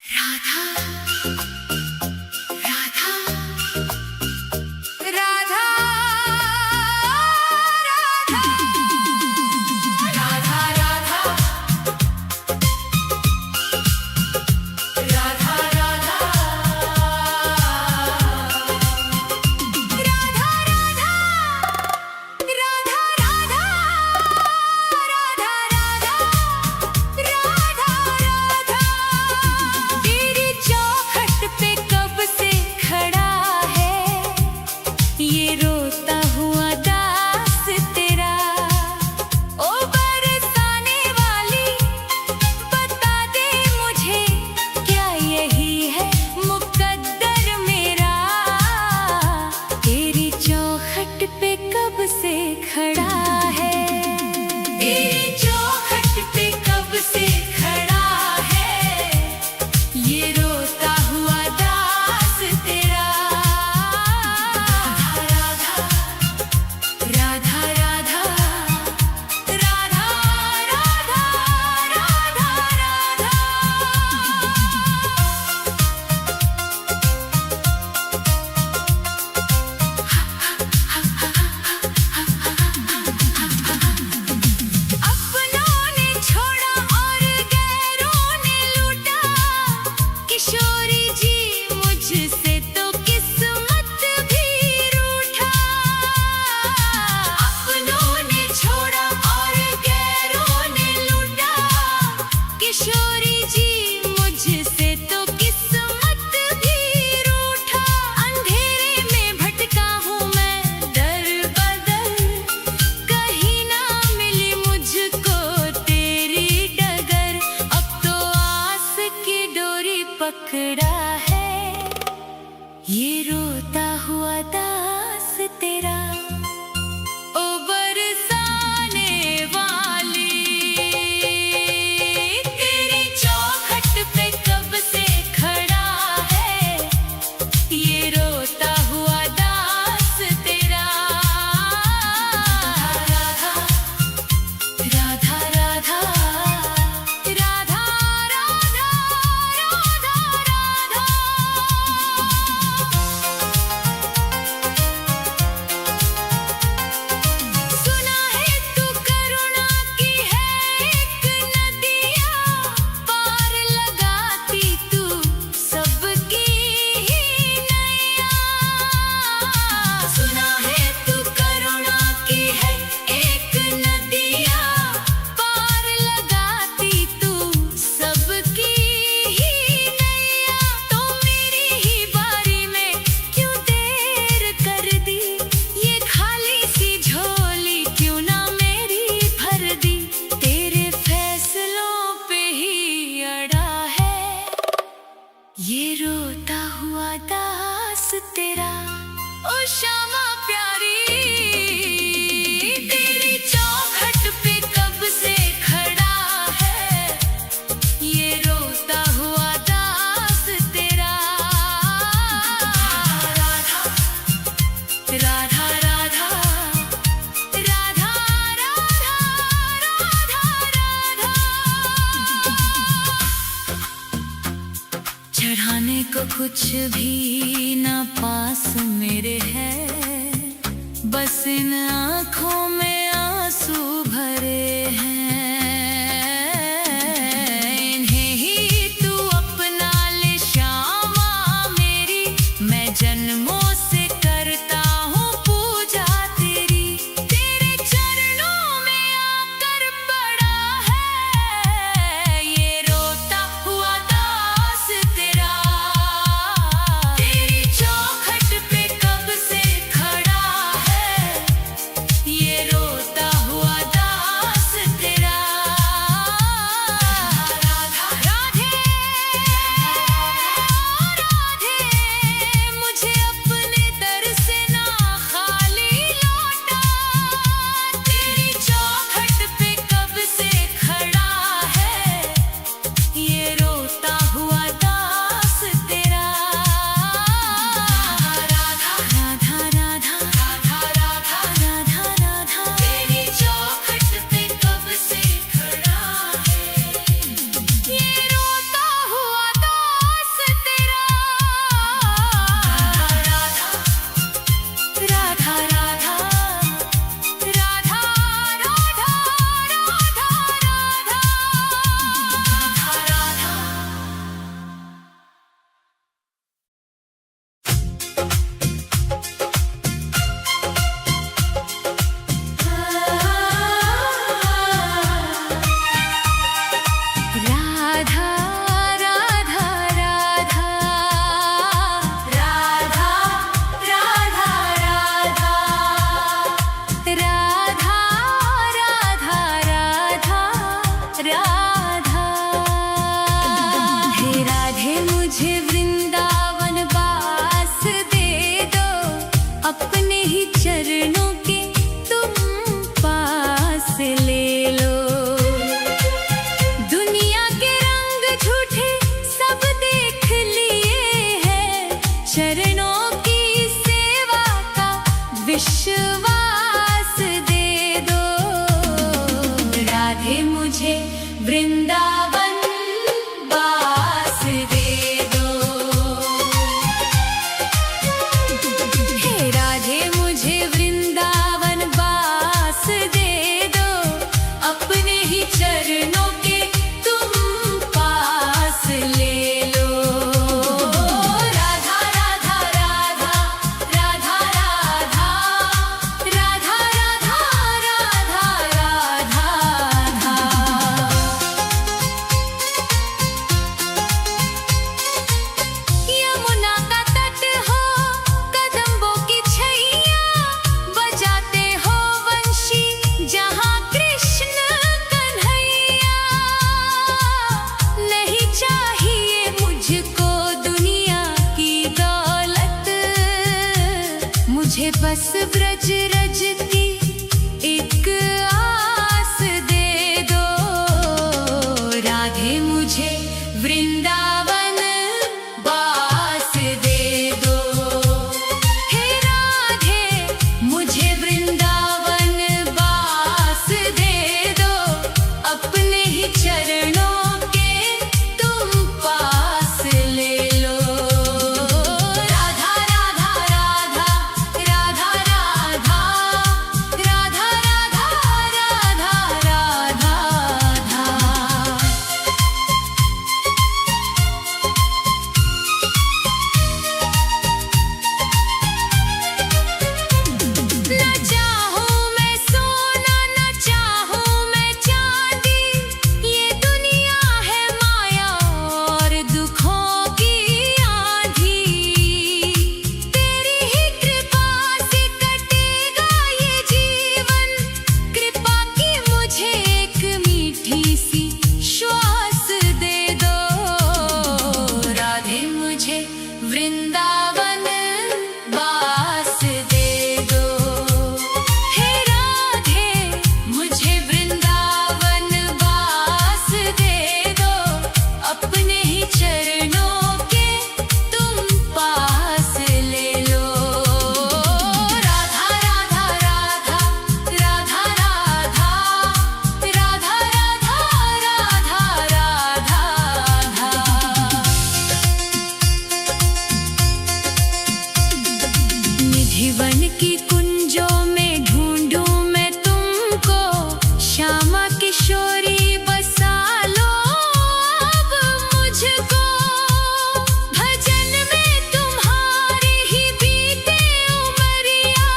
राधा राधा राधा राधा राधा राधा राधा तेरी चौखट पे कब से खड़ा है ये रोता हुआ दास तेरा। ओ बरसाने वाली बता दे मुझे क्या यही है मुकद्दर मेरा। तेरी चौखट पे कब से खड़ा है, तेरी चौखट पे कब से खड़ा है ये रोता हुआ दास तेरा। राधा राधा राधा राधा राधा राधा राधा। अपनों ने छोड़ा और गैरों ने लूटा, किशोरी जी मुझसे तो किस्मत भी रूठा। अपनों ने छोड़ा और गैरों ने लूटा, किशोरी जी मुझसे तो किस्मत भी रूठा। अंधेरे में भटका हूँ मैं दर बदर, कहीं ना मिली मुझको तेरी डगर। अब तो आस की डोरी पकड़ा है ये रोता हुआ दास तेरा। ओ बरसाने वाली तेरी चौखट पे कब से खड़ा है ये रोता हुआ दास तेरा। राधा राधा राधा राधा राधा राधा राधा। सुना है तू करुणा की है एक नदिया, पार लगाती तू सबकी ही नैया। सुना है तू करुणा की है एक नदिया, पार लगाती तू सबकी ही नैया। तो मेरी ही बारी में क्यों देर कर दी, ये खाली सी झोली क्यों ना मेरी भर दी। तेरे फैसलों पे ही अड़ा है ये रोता हुआ दास तेरा। ओ श्यामा प्यारी तेरी चौखट पे कब से खड़ा है ये रोता हुआ दास तेरा। राधा राधा राधा राधा राधा राधा राधा। चढ़ाने को कुछ भी ना पास मेरे है, बस इन आँखों में आंसू भरे हैं। इन्हें ही तू अपना ले श्यामा मेरी, मैं जन्मों से करता हूँ पूजा तेरी। तेरे चरणों में आकर पड़ा है ये रोता हुआ दास तेरा। तेरी चौखट पे कब से खड़ा है ये रोता हुआ दास तेरा। ले लो। राधा राधा राधा राधा राधा राधा राधा राधा राधा। यमुना का तट हो, कदम्बों की छैया, बजाते हो वंशी जहाँ कृष्ण कन्हैया। नहीं चाहिए मुझको दुनिया की दौलत, मुझे बस ब्रज रज की एक आस दे दो। राधे मुझे वृंदावन वास दे दो। हे राधे मुझे वृंदावन वास दे दो। अपने ही चरणों के तुम पास ले लो। राधा राधा राधा राधा राधा राधा राधा राधा राधा। न चाहूं मैं सोना, न चाहूं मैं चांदी, ये दुनिया है माया और दुखों की आंधी। तेरी ही कृपा से कटेगा ये जीवन, कृपा की मुझे एक मीठी सी श्वास दे दो। राधे मुझे वृंदावन वास दे दो। हे राधे मुझे वृंदावन वास दे दो। अपने ही चरणों के तुम पास ले लो। राधा राधा राधा राधा राधा राधा राधा राधा राधा। निधिवन की कुंजों में ढूंढूं मैं तुमको, श्यामा किशोरी बसा लो अब मुझको। भजन में तुम्हारे ही बीते उमरिया,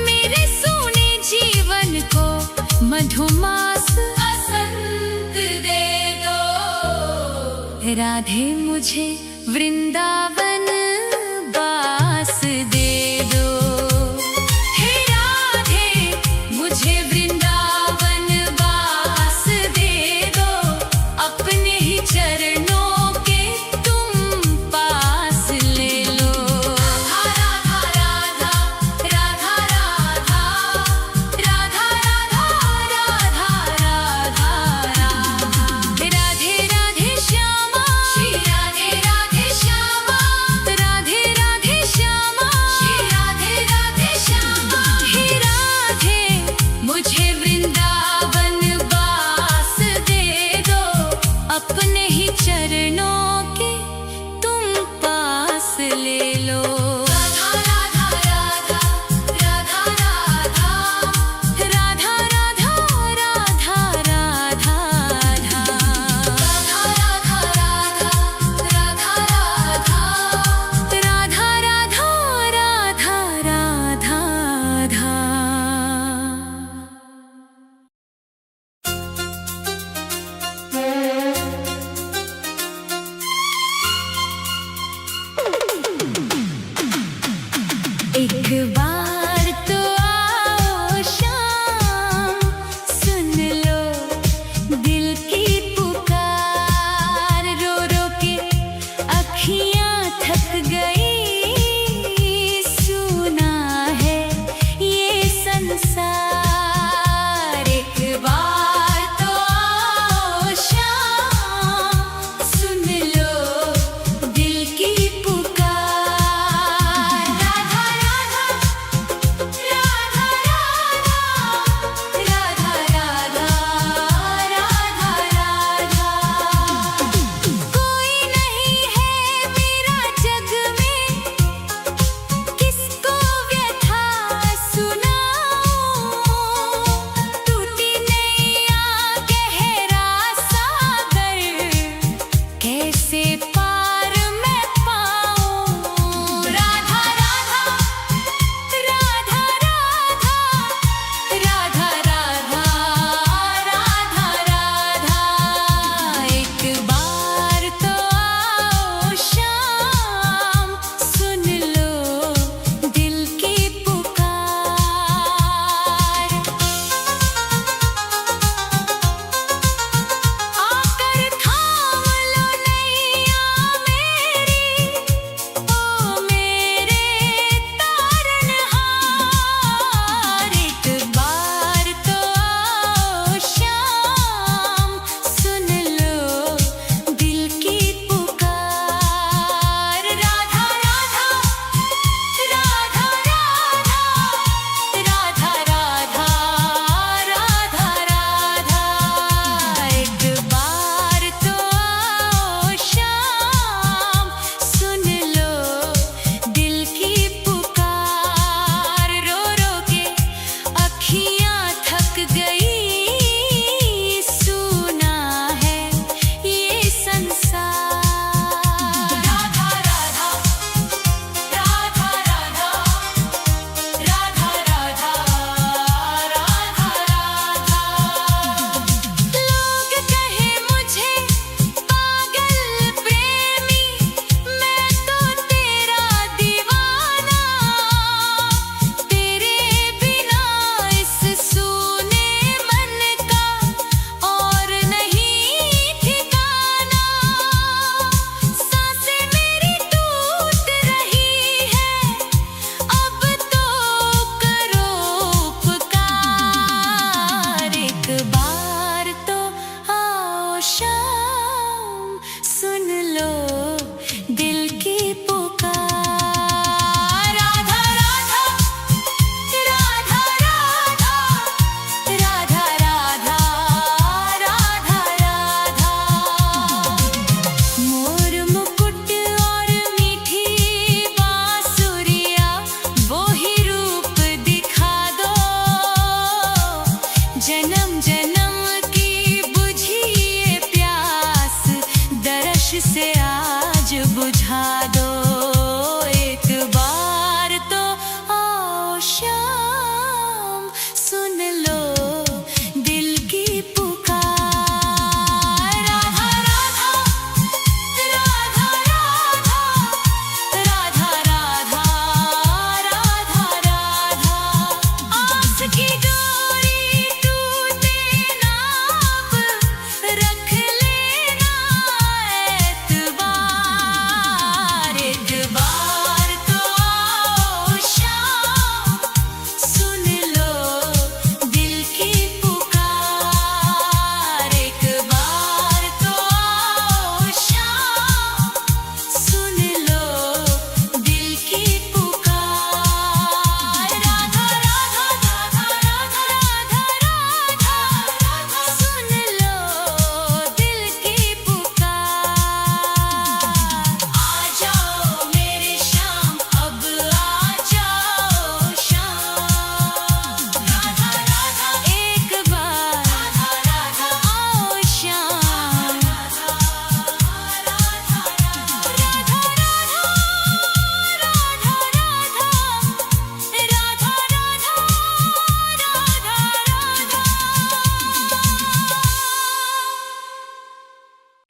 मेरे सोने जीवन को मधुमास बसंत दे दो। राधे मुझे वृंदावन वास दे दो। हे राधे मुझे वृंदावन वास दे दो। अपने ही चरणों के तुम पास ले लो। राधा राधा राधा राधा राधा राधा राधा राधा राधा। राधे राधे श्यामा, श्री राधे राधे श्यामा, राधे राधे से पार मैं पाऊं। राधा राधा राधा राधा राधा राधा राधा राधा। एक बार तो आओ शाम, सुन लो दिल की पुकार। आकर थाम लो नैया मेरी, ओ मेरे तारनहार। एक बार तो आओ शाम, सुन लो दिल की पुकार। राधा राधा राधा राधा राधा राधा राधा राधा। एक बार तो आओ शाम, सुन लो दिल की पुकार। रो रो के अखियां थक गई, सुना है ये संसार। राधा राधा राधा राधा राधा राधा राधा राधा। लोग कहे मुझे पागल प्रेमी, मैं तो तेरा दीवाना। तेरे बिना इस सूने मन का और नहीं ठिकाना। सांसें मेरी टूट रही है, अब तो करो उपकार। एक बार तो आओ शाम, सुन लो दिल की पुकार। राधा राधा राधा राधा राधा राधा राधा राधा। मोर मुकुट और मीठी बांसुरिया, वो ही रूप दिखा दो। जन्म जन्म की बुझी ये प्यास, दर्श से आज बुझा दो। एक बार तो आओ शाम, सुन लो दिल की पुकार। राधा राधा राधा राधा राधा राधा राधा राधा। आस की डोरी टूटे ना अब, रख लेना एतबार। एक बार तो आओ शाम, सुन लो दिल की पुकार। एक बार तो आओ शाम, सुन लो दिल की पुकार। राधा राधा राधा राधा राधा राधा, सुन लो दिल की पुकार। आ जाओ मेरे श्याम, अब आ जाओ शाम। राधा राधा एक बार राधा राधा आओ शाम।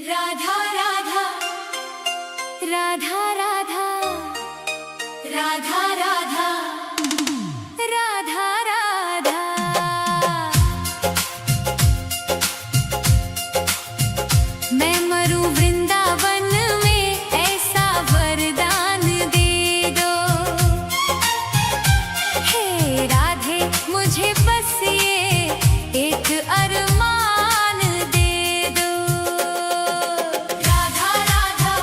राधा राधा राधा राधा राधा राधा राधा राधा। मैं मरूं वृंदावन में, ऐसा वरदान दे दो। हे राधे मुझे बस ये एक अरमान दे दो। राधा राधा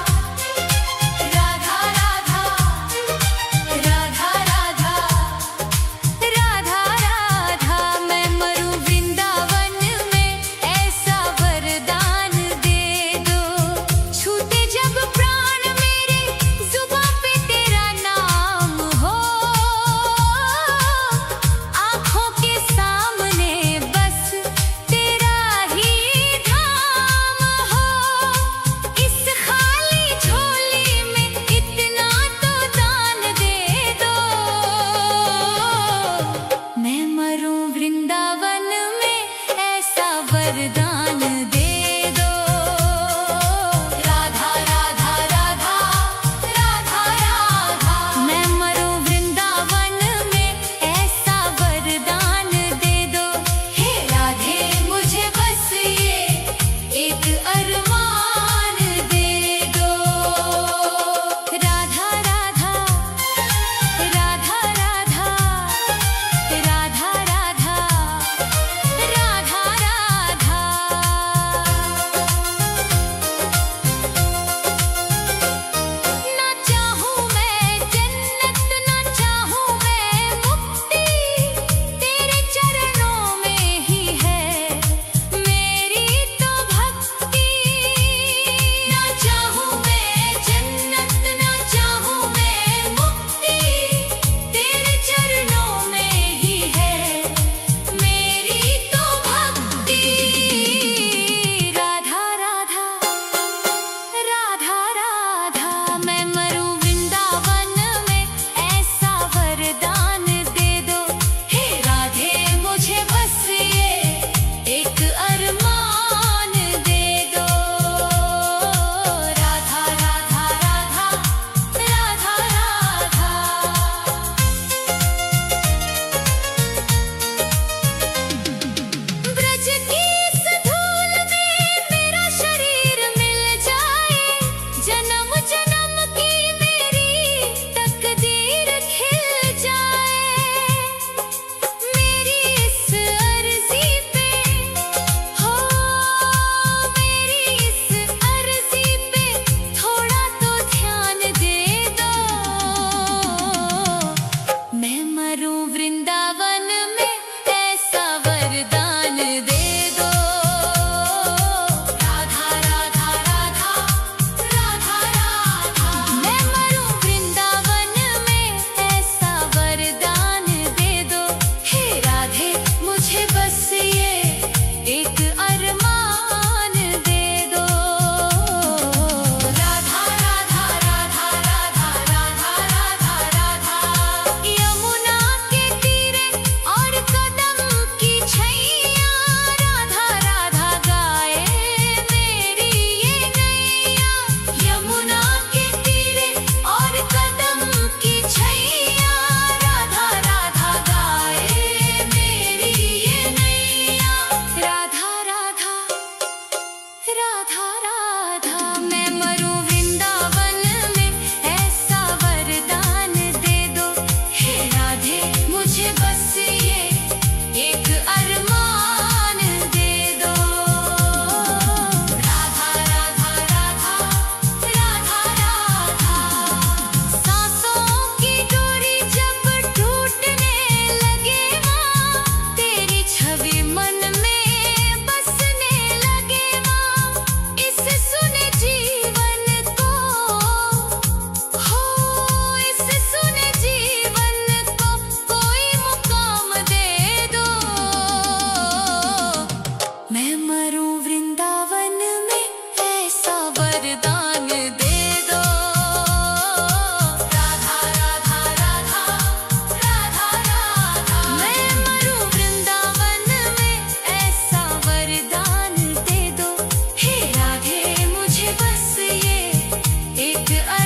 एक